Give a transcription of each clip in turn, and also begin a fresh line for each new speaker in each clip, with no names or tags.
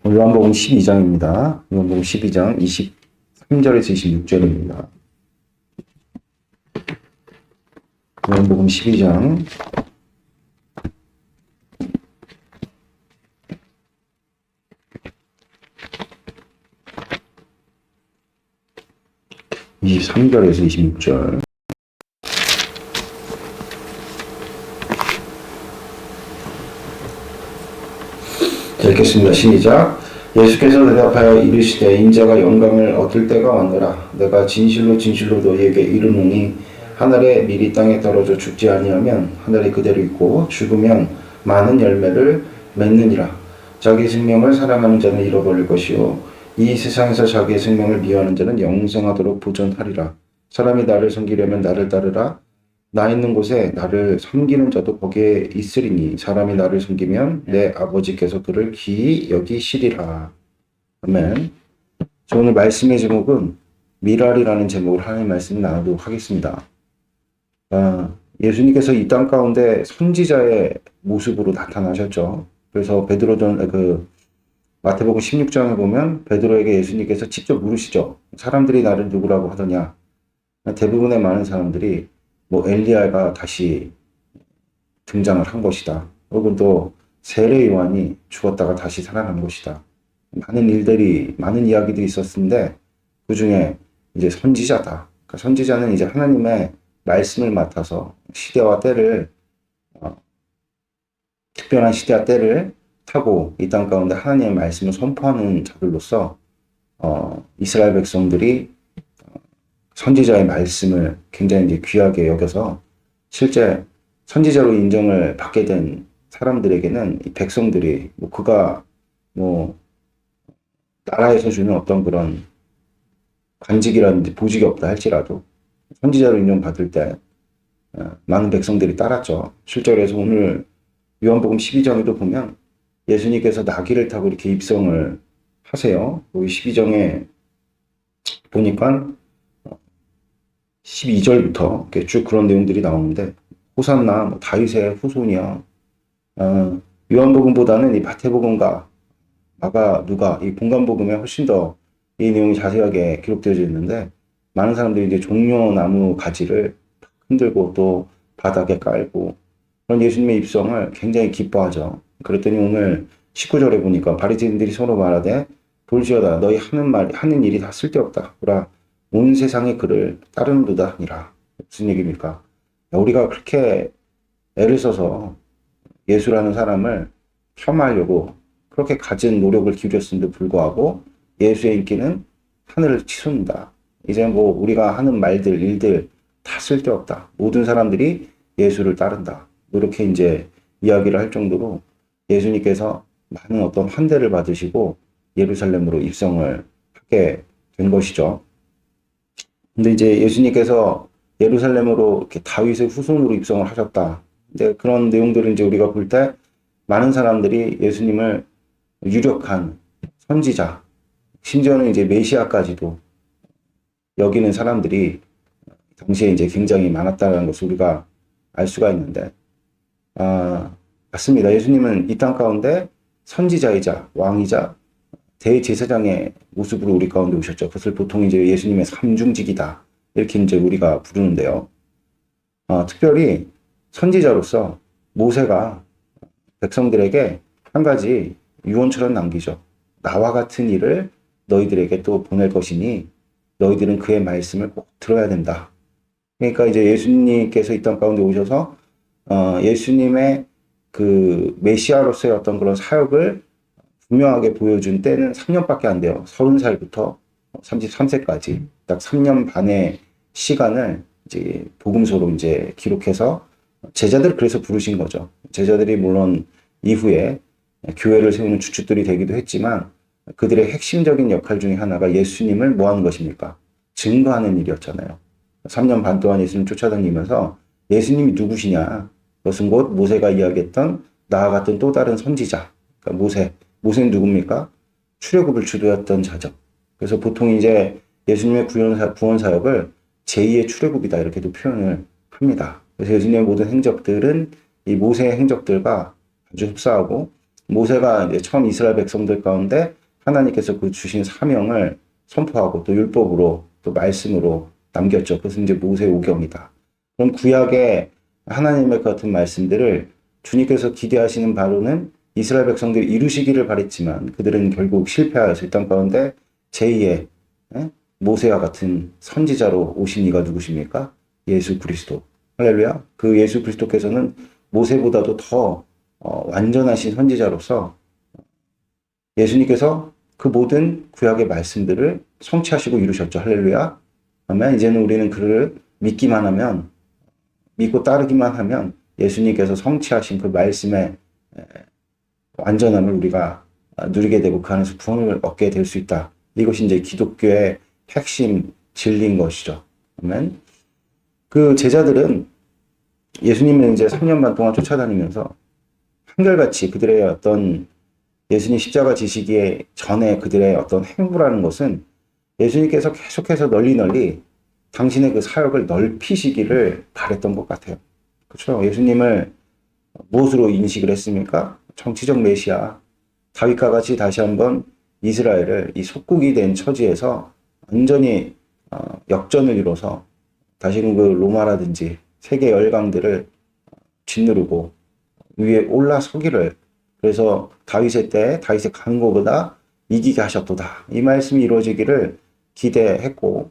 요한복음 12장입니다. 요한복음 12장 23절에서 26절입니다. 요한복음 12장 23절에서 26절. 읽겠습니다. 시작. 예수께서 대답하여 이르시되 인자가 영광을 얻을 때가 왔노라. 내가 진실로 진실로 너희에게 이르노니 하늘에 밀이 땅에 떨어져 죽지 아니하면 하늘에 그대로 있고 죽으면 많은 열매를 맺느니라. 자기 생명을 사랑하는 자는 잃어버릴 것이요 이 세상에서 자기의 생명을 미워하는 자는 영생하도록 보존하리라. 사람이 나를 섬기려면 나를 따르라. 나 있는 곳에 나를 섬기는 자도 거기에 있으리니 사람이 나를 섬기면 내 아버지께서 그를 기이 여기시리라. 아멘. 저 오늘 말씀의 제목은 미랄이라는 제목으로 하나님의 말씀을 나누도록 하겠습니다. 예수님께서 이 땅 가운데 선지자의 모습으로 나타나셨죠. 그래서 베드로전 마태복음 16장에 보면 베드로에게 예수님께서 직접 물으시죠. 사람들이 나를 누구라고 하더냐. 대부분의 많은 사람들이 엘리야가 다시 등장을 한 것이다. 혹은 또 세례 요한이 죽었다가 다시 살아난 것이다. 많은 이야기들이 있었는데 그 중에 이제 선지자다. 그러니까 선지자는 이제 하나님의 말씀을 맡아서 시대와 때를 특별한 시대와 때를 타고 이 땅 가운데 하나님의 말씀을 선포하는 자들로서 이스라엘 백성들이 선지자의 말씀을 굉장히 이제 귀하게 여겨서 실제 선지자로 인정을 받게 된 사람들에게는 이 백성들이 그가 나라에서 주는 어떤 그런 관직이라든지 보직이 없다 할지라도 선지자로 인정받을 때 많은 백성들이 따랐죠. 실제로 오늘 요한복음 12장에도 보면 예수님께서 나귀를 타고 이렇게 입성을 하세요. 여기 12장에 보니까 12절부터 이렇게 쭉 그런 내용들이 나오는데 호산나 다윗의 후손이야. 요한복음보다는 이 마태복음과 마가, 누가 이 본관복음에 훨씬 더 이 내용이 자세하게 기록되어져 있는데 많은 사람들이 이제 종려나무 가지를 흔들고 또 바닥에 깔고 그런 예수님의 입성을 굉장히 기뻐하죠. 그랬더니 오늘 19절에 보니까 바리새인들이 서로 말하되 볼지어다 너희 하는 일이 다 쓸데없다. 보라 온 세상이 그를 따르는도다 아니라. 무슨 얘기입니까? 우리가 그렇게 애를 써서 예수라는 사람을 폄하하려고 그렇게 가진 노력을 기울였음에도 불구하고 예수의 인기는 하늘을 치솟는다. 이제 우리가 하는 말들, 일들 다 쓸데없다. 모든 사람들이 예수를 따른다. 이렇게 이제 이야기를 할 정도로 예수님께서 많은 어떤 환대를 받으시고 예루살렘으로 입성을 하게 된 것이죠. 근데 이제 예수님께서 예루살렘으로 이렇게 다윗의 후손으로 입성을 하셨다. 근데 그런 내용들을 이제 우리가 볼 때 많은 사람들이 예수님을 유력한 선지자, 심지어는 이제 메시아까지도 여기는 사람들이 당시에 이제 굉장히 많았다는 것을 우리가 알 수가 있는데, 맞습니다. 예수님은 이 땅 가운데 선지자이자 왕이자 대제사장의 모습으로 우리 가운데 오셨죠. 그것을 보통 이제 예수님의 삼중직이다. 이렇게 이제 우리가 부르는데요. 특별히 선지자로서 모세가 백성들에게 한 가지 유언처럼 남기죠. 나와 같은 일을 너희들에게 또 보낼 것이니 너희들은 그의 말씀을 꼭 들어야 된다. 그러니까 이제 예수님께서 이 땅 가운데 오셔서 예수님의 그 메시아로서의 어떤 그런 사역을 분명하게 보여준 때는 3년밖에 안 돼요. 30살부터 33세까지 딱 3년 반의 시간을 이제 복음서로 이제 기록해서 제자들 그래서 부르신 거죠. 제자들이 물론 이후에 교회를 세우는 주축들이 되기도 했지만 그들의 핵심적인 역할 중에 하나가 예수님을 뭐 하는 것입니까? 증거하는 일이었잖아요. 3년 반 동안 예수님 쫓아다니면서 예수님이 누구시냐? 그것은 곧 모세가 이야기했던 나와 같은 또 다른 선지자. 그러니까 모세는 누굽니까? 출애굽을 주도했던 자죠. 그래서 보통 이제 예수님의 구원 사역을 제2의 출애굽이다 이렇게도 표현을 합니다. 그래서 예수님의 모든 행적들은 이 모세의 행적들과 아주 흡사하고 모세가 이제 처음 이스라엘 백성들 가운데 하나님께서 그 주신 사명을 선포하고 또 율법으로 또 말씀으로 남겼죠. 그것은 이제 모세오경이다. 그럼 구약의 하나님의 같은 말씀들을 주님께서 기대하시는 바로는 이스라엘 백성들이 이루시기를 바랬지만 그들은 결국 실패하여서 이 땅 가운데 제2의 모세와 같은 선지자로 오신 이가 누구십니까? 예수 그리스도. 할렐루야. 그 예수 그리스도께서는 모세보다도 더 완전하신 선지자로서 예수님께서 그 모든 구약의 말씀들을 성취하시고 이루셨죠. 할렐루야. 아멘. 이제는 우리는 그를 믿기만 하면, 믿고 따르기만 하면 예수님께서 성취하신 그 말씀의 완전함을 우리가 누리게 되고 그 안에서 구원을 얻게 될 수 있다. 이것이 이제 기독교의 핵심 진리인 것이죠. 아멘. 그 제자들은 예수님을 이제 3년 반 동안 쫓아다니면서 한결같이 그들의 어떤 예수님 십자가 지시기에 전에 그들의 어떤 행보라는 것은 예수님께서 계속해서 널리 당신의 그 사역을 넓히시기를 바랬던 것 같아요. 그렇죠? 예수님을 무엇으로 인식을 했습니까? 정치적 메시아, 다윗과 같이 다시 한번 이스라엘을 이 속국이 된 처지에서 완전히 역전을 이뤄서 다시금 그 로마라든지 세계 열강들을 짓누르고 위에 올라서기를, 그래서 다윗의 때 다윗의 가는 것보다 이기게 하셨도다. 이 말씀이 이루어지기를 기대했고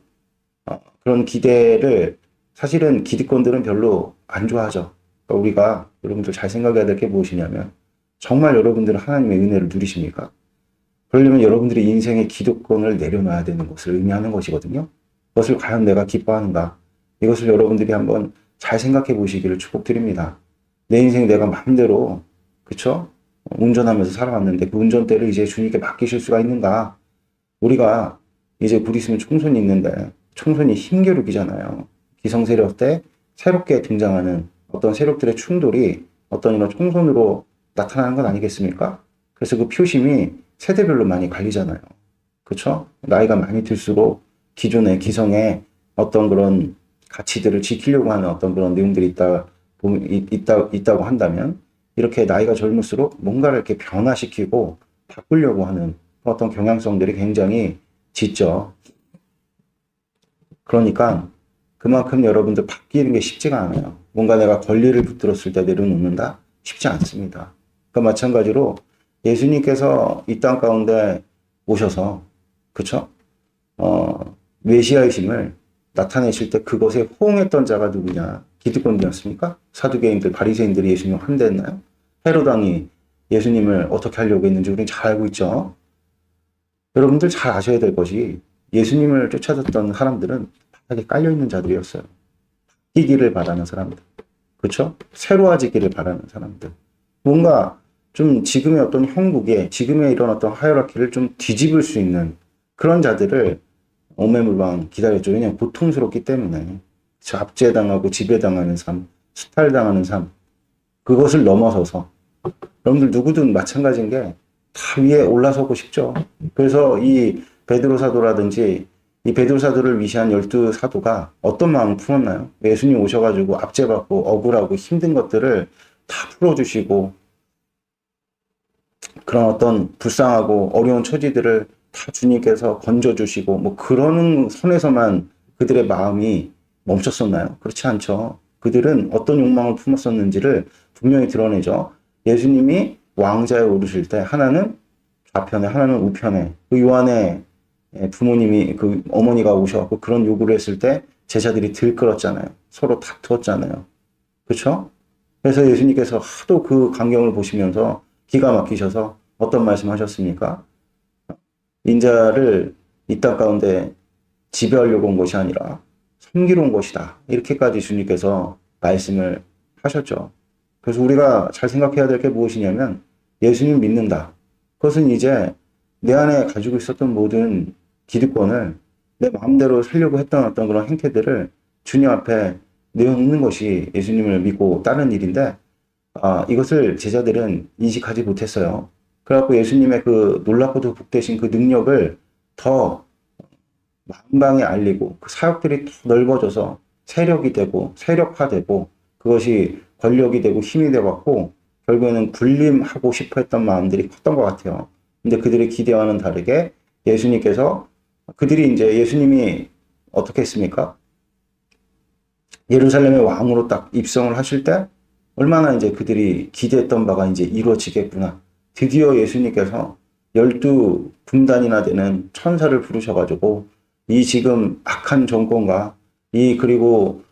그런 기대를 사실은 기득권들은 별로 안 좋아하죠. 그러니까 우리가 여러분들 잘 생각해야 될 게 무엇이냐면 정말 여러분들은 하나님의 은혜를 누리십니까? 그러려면 여러분들이 인생의 기득권을 내려놔야 되는 것을 의미하는 것이거든요. 그것을 과연 내가 기뻐하는가? 이것을 여러분들이 한번 잘 생각해 보시기를 축복드립니다. 내 인생 내가 마음대로, 그쵸? 운전하면서 살아왔는데 그 운전대를 이제 주님께 맡기실 수가 있는가? 우리가 이제 곧 있으면 총선이 있는데 총선이 힘겨루기잖아요. 기성세력 때 새롭게 등장하는 어떤 세력들의 충돌이 어떤 이런 총선으로 나타나는 건 아니겠습니까? 그래서 그 표심이 세대별로 많이 갈리잖아요. 그쵸? 나이가 많이 들수록 기존의 기성의 어떤 그런 가치들을 지키려고 하는 어떤 그런 내용들이 있다고 한다면 이렇게 나이가 젊을수록 뭔가를 이렇게 변화시키고 바꾸려고 하는 어떤 경향성들이 굉장히 짙죠. 그러니까 그만큼 여러분들 바뀌는 게 쉽지가 않아요. 뭔가 내가 권리를 붙들었을 때 내려놓는다? 쉽지 않습니다. 그러니까 마찬가지로 예수님께서 이 땅 가운데 오셔서, 그쵸? 메시아이심을 나타내실 때 그것에 호응했던 자가 누구냐? 기득권이었습니까? 사두개인들, 바리새인들이 예수님을 환대했나요? 헤로당이 예수님을 어떻게 하려고 했는지 우리는 잘 알고 있죠. 여러분들 잘 아셔야 될 것이 예수님을 쫓아졌던 사람들은 바닥에 깔려있는 자들이었어요. 바뀌기를 바라는 사람들. 그렇죠? 새로워지기를 바라는 사람들. 뭔가 좀 지금의 어떤 형국에, 지금의 이런 어떤 하이라키를 좀 뒤집을 수 있는 그런 자들을 오매물망 기다렸죠. 왜냐하면 고통스럽기 때문에. 압제당하고 지배당하는 삶, 수탈당하는 삶, 그것을 넘어서서 여러분들 누구든 마찬가지인 게 다 위에 올라서고 싶죠. 그래서 이 베드로 사도라든지 이 베드로 사도를 위시한 12사도가 어떤 마음을 품었나요? 예수님 오셔가지고 압제받고 억울하고 힘든 것들을 다 풀어주시고 그런 어떤 불쌍하고 어려운 처지들을 다 주님께서 건져주시고 뭐 그러는 선에서만 그들의 마음이 멈췄었나요? 그렇지 않죠. 그들은 어떤 욕망을 품었었는지를 분명히 드러내죠. 예수님이 왕자에 오르실 때 하나는 좌편에 하나는 우편에, 그 요한의 부모님이 그 어머니가 오셔서 그런 요구를 했을 때 제자들이 들끓었잖아요. 서로 다투었잖아요. 그렇죠? 그래서 예수님께서 하도 그 광경을 보시면서 기가 막히셔서 어떤 말씀하셨습니까? 인자를 이 땅 가운데 지배하려고 온 것이 아니라 섬기러 온 것이다. 이렇게까지 주님께서 말씀을 하셨죠. 그래서 우리가 잘 생각해야 될 게 무엇이냐면 예수님 믿는다. 그것은 이제 내 안에 가지고 있었던 모든 기득권을 내 마음대로 살려고 했던 어떤 그런 행태들을 주님 앞에 내어놓는 것이 예수님을 믿고 따르는 일인데 이것을 제자들은 인식하지 못했어요. 그래갖고 예수님의 그 놀랍고도 복되신 그 능력을 더 만방에 알리고 그 사역들이 더 넓어져서 세력이 되고 세력화되고 그것이 권력이 되고 힘이 되어갖고 결국에는 군림하고 싶어 했던 마음들이 컸던 것 같아요. 근데 그들의 기대와는 다르게 예수님께서 그들이 이제 예수님이 어떻게 했습니까? 예루살렘의 왕으로 딱 입성을 하실 때 얼마나 이제 그들이 기대했던 바가 이제 이루어지겠구나. 드디어 예수님께서 12군단이나 되는 천사를 부르셔가지고 이 지금 악한 정권과 이 그리고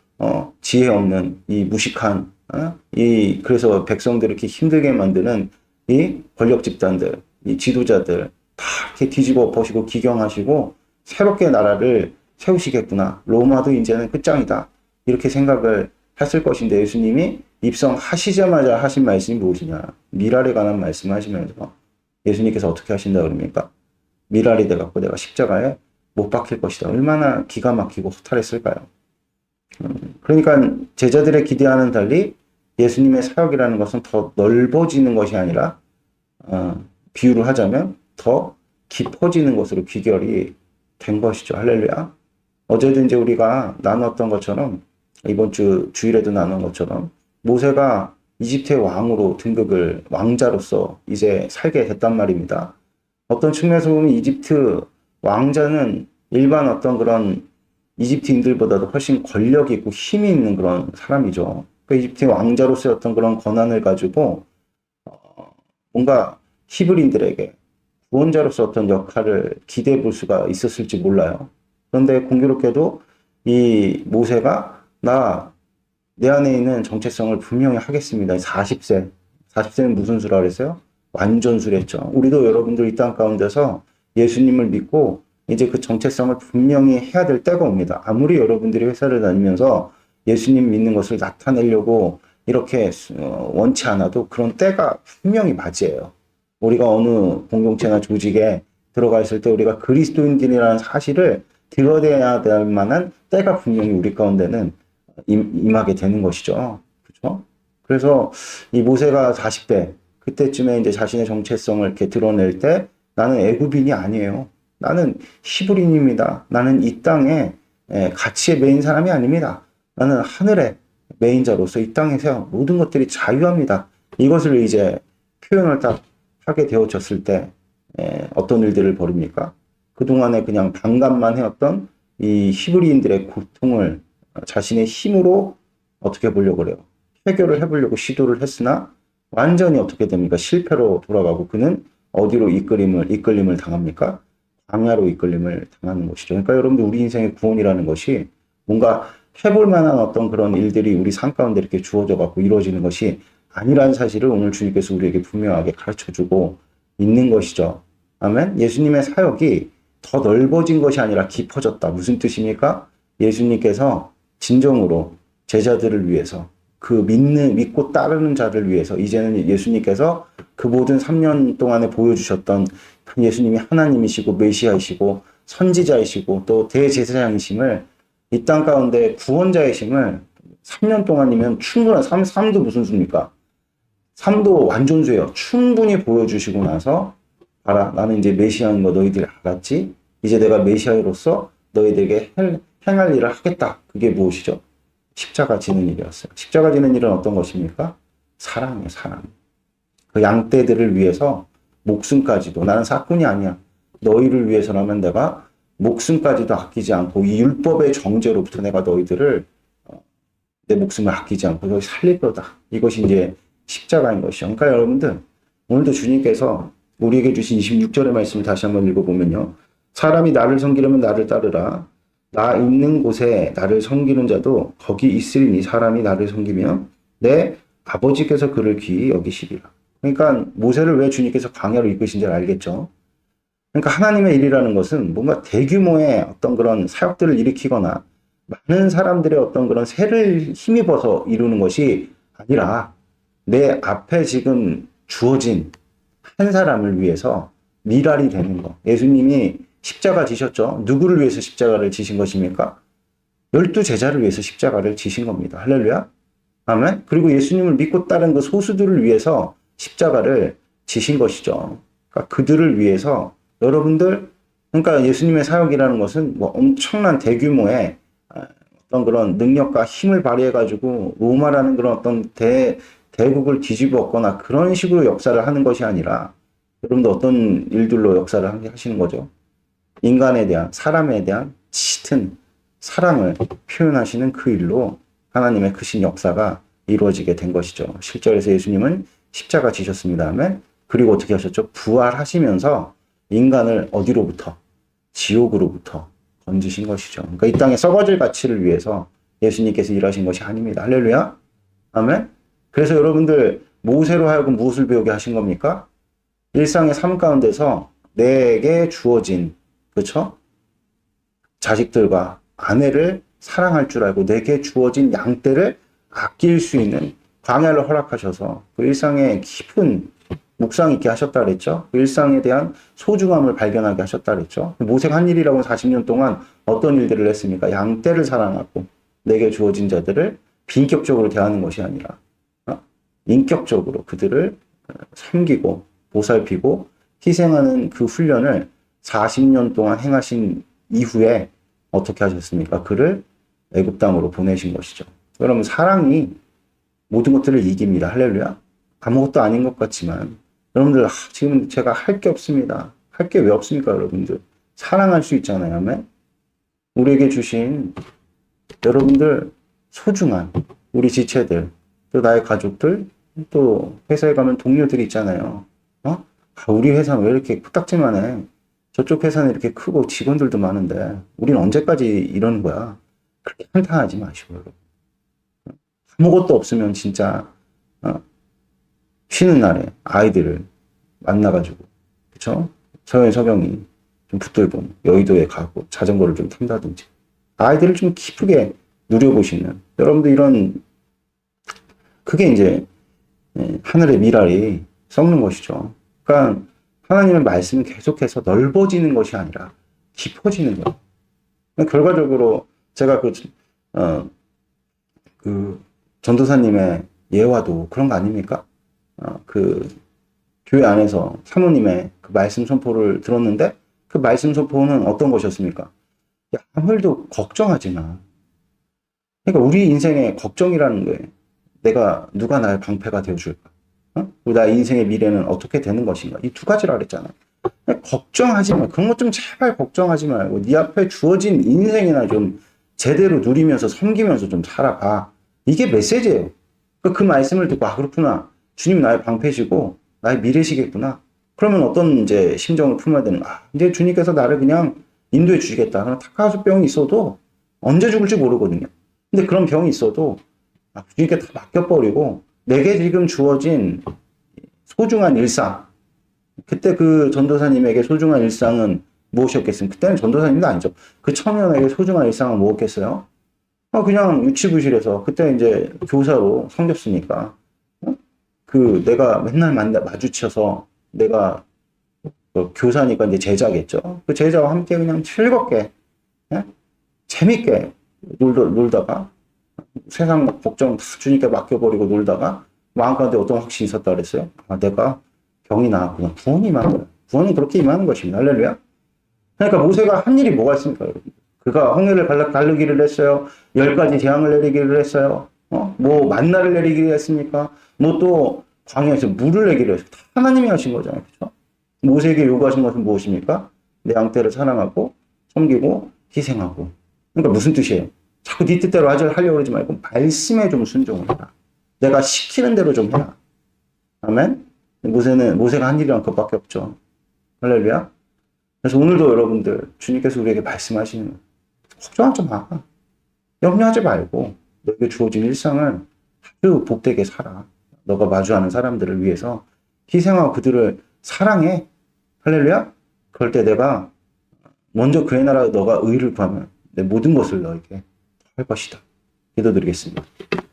지혜 없는 이 무식한 이 그래서 백성들을 이렇게 힘들게 만드는 이 권력 집단들, 이 지도자들 다 이렇게 뒤집어 엎으시고 기경하시고 새롭게 나라를 세우시겠구나. 로마도 이제는 끝장이다. 이렇게 생각을 했을 것인데 예수님이 입성하시자마자 하신 말씀이 무엇이냐. 미랄에 관한 말씀을 하시면서 예수님께서 어떻게 하신다 그럽니까? 미랄이 돼갖고 내가 십자가에 못 박힐 것이다. 얼마나 기가 막히고 허탈했을까요? 그러니까 제자들의 기대와는 달리 예수님의 사역이라는 것은 더 넓어지는 것이 아니라 비유를 하자면 더 깊어지는 것으로 귀결이 된 것이죠. 할렐루야. 어제도 이제 우리가 나눴던 것처럼 이번 주 주일에도 나눈 것처럼 모세가 이집트의 왕으로 등극을 왕자로서 이제 살게 됐단 말입니다. 어떤 측면에서 보면 이집트 왕자는 일반 어떤 그런 이집트인들보다도 훨씬 권력이 있고 힘이 있는 그런 사람이죠. 그 이집트의 왕자로서의 어떤 그런 권한을 가지고 뭔가 히브리인들에게 구원자로서 어떤 역할을 기대해 볼 수가 있었을지 몰라요. 그런데 공교롭게도 이 모세가 내 안에 있는 정체성을 분명히 하겠습니다. 40세. 40세는 무슨 수라 그랬어요? 완전수랬죠. 우리도 여러분들 이 땅 가운데서 예수님을 믿고 이제 그 정체성을 분명히 해야 될 때가 옵니다. 아무리 여러분들이 회사를 다니면서 예수님 믿는 것을 나타내려고 이렇게 원치 않아도 그런 때가 분명히 맞이해요. 우리가 어느 공동체나 조직에 들어가 있을 때 우리가 그리스도인들이라는 사실을 드러내야 될 만한 때가 분명히 우리 가운데는 임하게 되는 것이죠. 그렇죠? 그래서 이 모세가 40대 그때쯤에 이제 자신의 정체성을 이렇게 드러낼 때 나는 애굽인이 아니에요. 나는 히브리인입니다. 나는 이 땅에 가치에 매인 사람이 아닙니다. 나는 하늘의 매인자로서 이 땅에서 모든 것들이 자유합니다. 이것을 이제 표현을 딱 하게 되어졌을 때 어떤 일들을 벌입니까? 그동안에 그냥 반감만 해왔던 이 히브리인들의 고통을 자신의 힘으로 어떻게 보려고 그래요. 해결을 해보려고 시도를 했으나 완전히 어떻게 됩니까? 실패로 돌아가고 그는 어디로 이끌림을 당합니까? 광야로 이끌림을 당하는 것이죠. 그러니까 여러분들 우리 인생의 구원이라는 것이 뭔가 해볼 만한 어떤 그런 일들이 우리 삶 가운데 이렇게 주어져 갖고 이루어지는 것이 아니라는 사실을 오늘 주님께서 우리에게 분명하게 가르쳐주고 있는 것이죠. 아멘. 예수님의 사역이 더 넓어진 것이 아니라 깊어졌다. 무슨 뜻입니까? 예수님께서 진정으로 제자들을 위해서 그 믿고 따르는 자를 위해서 이제는 예수님께서 그 모든 3년 동안에 보여주셨던 예수님이 하나님이시고 메시아이시고 선지자이시고 또 대제사장이심을 이 땅 가운데 구원자이심을 3년 동안이면 충분한 3도 무슨 수입니까? 3도 완전수예요. 충분히 보여주시고 나서 봐라 나는 이제 메시아인 거 너희들이 알았지? 이제 내가 메시아로서 너희들에게 행할 일을 하겠다. 그게 무엇이죠? 십자가 지는 일이었어요. 십자가 지는 일은 어떤 것입니까? 사랑이에요. 사랑. 그 양떼들을 위해서 목숨까지도 나는 사꾼이 아니야. 너희를 위해서라면 내가 목숨까지도 아끼지 않고 이 율법의 정죄로부터 내가 너희들을 내 목숨을 아끼지 않고 너희 살릴 거다. 이것이 이제 십자가인 것이죠. 그러니까 여러분들 오늘도 주님께서 우리에게 주신 26절의 말씀을 다시 한번 읽어보면요. 사람이 나를 섬기려면 나를 따르라. 나 있는 곳에 나를 섬기는 자도 거기 있으리니 사람이 나를 섬기면 내 아버지께서 그를 귀히 여기시리라. 그러니까 모세를 왜 주님께서 광야로 이끄신지를 알겠죠. 그러니까 하나님의 일이라는 것은 뭔가 대규모의 어떤 그런 사역들을 일으키거나 많은 사람들의 어떤 그런 세를 힘입어서 이루는 것이 아니라 내 앞에 지금 주어진 한 사람을 위해서 미랄이 되는 것. 예수님이 십자가 지셨죠. 누구를 위해서 십자가를 지신 것입니까? 12제자를 위해서 십자가를 지신 겁니다. 할렐루야. 아멘. 그리고 예수님을 믿고 따른 그 소수들을 위해서 십자가를 지신 것이죠. 그러니까 그들을 위해서 여러분들, 그러니까 예수님의 사역이라는 것은 뭐 엄청난 대규모의 어떤 그런 능력과 힘을 발휘해가지고 로마라는 그런 어떤 대국을 뒤집었거나 그런 식으로 역사를 하는 것이 아니라 여러분들 어떤 일들로 역사를 하시는 거죠? 인간에 대한, 사람에 대한 짙은 사랑을 표현하시는 그 일로 하나님의 크신 역사가 이루어지게 된 것이죠. 실제로서 예수님은 십자가 지셨습니다. 그리고 어떻게 하셨죠? 부활하시면서 인간을 어디로부터? 지옥으로부터 건지신 것이죠. 그러니까 이 땅에 썩어질 가치를 위해서 예수님께서 일하신 것이 아닙니다. 할렐루야. 아멘. 그래서 여러분들 모세로 하여금 무엇을 배우게 하신 겁니까? 일상의 삶 가운데서 내게 주어진, 그렇죠? 자식들과 아내를 사랑할 줄 알고 내게 주어진 양떼를 아낄 수 있는 광야를 허락하셔서 그 일상에 깊은 묵상 있게 하셨다 그랬죠. 그 일상에 대한 소중함을 발견하게 하셨다 그랬죠. 모세가 한 일이라고 40년 동안 어떤 일들을 했습니까? 양떼를 사랑하고 내게 주어진 자들을 빈격적으로 대하는 것이 아니라 인격적으로 그들을 섬기고 보살피고 희생하는 그 훈련을 40년 동안 행하신 이후에 어떻게 하셨습니까? 그를 애굽 땅으로 보내신 것이죠. 여러분 사랑이 모든 것들을 이깁니다. 할렐루야. 아무것도 아닌 것 같지만 여러분들 지금 제가 할 게 없습니다. 할 게 왜 없습니까? 여러분들 사랑할 수 있잖아요. 아멘. 우리에게 주신 여러분들 소중한 우리 지체들 또 나의 가족들 또 회사에 가면 동료들이 있잖아요. 우리 회사는 왜 이렇게 코딱지만 해? 저쪽 회사는 이렇게 크고 직원들도 많은데 우리는 언제까지 이러는 거야? 그렇게 한탄하지 마시고 여러분. 아무것도 없으면 진짜 쉬는 날에 아이들을 만나가지고 그쵸? 서경이 좀 붙들고 여의도에 가고 자전거를 좀 탄다든지 아이들을 좀 기쁘게 누려보시는 여러분들 이런 그게 이제 하늘의 미랄이 썩는 것이죠. 그러니까 하나님의 말씀은 계속해서 넓어지는 것이 아니라 깊어지는 거예요. 결과적으로 제가 그 전도사님의 예화도 그런 거 아닙니까? 그 교회 안에서 사모님의 그 말씀 선포를 들었는데 그 말씀 선포는 어떤 것이었습니까? 야, 아무 일도 걱정하지 마. 그러니까 우리 인생에 걱정이라는 거예요. 누가 나의 방패가 되어줄까? 그리고 나의 인생의 미래는 어떻게 되는 것인가? 이 두 가지라 그랬잖아요. 걱정하지 마. 그런 것 좀 제발 걱정하지 말고 네 앞에 주어진 인생이나 좀 제대로 누리면서 섬기면서 좀 살아봐. 이게 메시지예요. 그 말씀을 듣고 그렇구나. 주님 나의 방패시고 나의 미래시겠구나. 그러면 어떤 이제 심정을 품어야 되는 이제 주님께서 나를 그냥 인도해 주시겠다. 그럼 탁하수병이 있어도 언제 죽을지 모르거든요. 근데 그런 병이 있어도 주님께 다 맡겨버리고 내게 지금 주어진 소중한 일상. 그때 그 전도사님에게 소중한 일상은 무엇이었겠습니까? 그때는 전도사님도 아니죠. 그 청년에게 소중한 일상은 무엇겠어요? 그냥 유치부실에서 그때 이제 교사로 섬겼으니까 내가 맨날 마주쳐서 내가 교사니까 이제 제자겠죠. 그 제자와 함께 그냥 즐겁게 재밌게 놀다가 세상 걱정 다 주님께 맡겨버리고 놀다가 마음가운데 어떤 확신이 있었다 그랬어요? 내가 병이 나았구나. 구원이 임하는 거야. 구원은 그렇게 임하는 것입니다. 할렐루야. 그러니까 모세가 한 일이 뭐가 있습니까, 여러분? 그가 홍해를 가르기를 했어요. 10가지 재앙을 내리기를 했어요. 뭐 만나를 내리기를 했습니까? 뭐 또 광야에서 물을 내기를 했어요. 다 하나님이 하신 거잖아요. 그렇죠? 모세에게 요구하신 것은 무엇입니까? 내 양떼를 사랑하고 섬기고 희생하고. 그러니까 무슨 뜻이에요? 자꾸 네 뜻대로 하려고 그러지 말고 말씀에 좀 순종을 해라. 내가 시키는 대로 좀 해라. 아멘? 모세가 한 일이란 그것밖에 없죠. 할렐루야. 그래서 오늘도 여러분들 주님께서 우리에게 말씀하시는 거예요. 걱정하지 마. 염려하지 말고 너에게 주어진 일상을 아주 복되게 살아. 너가 마주하는 사람들을 위해서 희생하고 그들을 사랑해. 할렐루야. 그럴 때 내가 먼저 그의 나라 너가 의를 구하면 내 모든 것을 너에게 할 것이다. 기도드리겠습니다.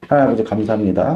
하나님 아버지 감사합니다.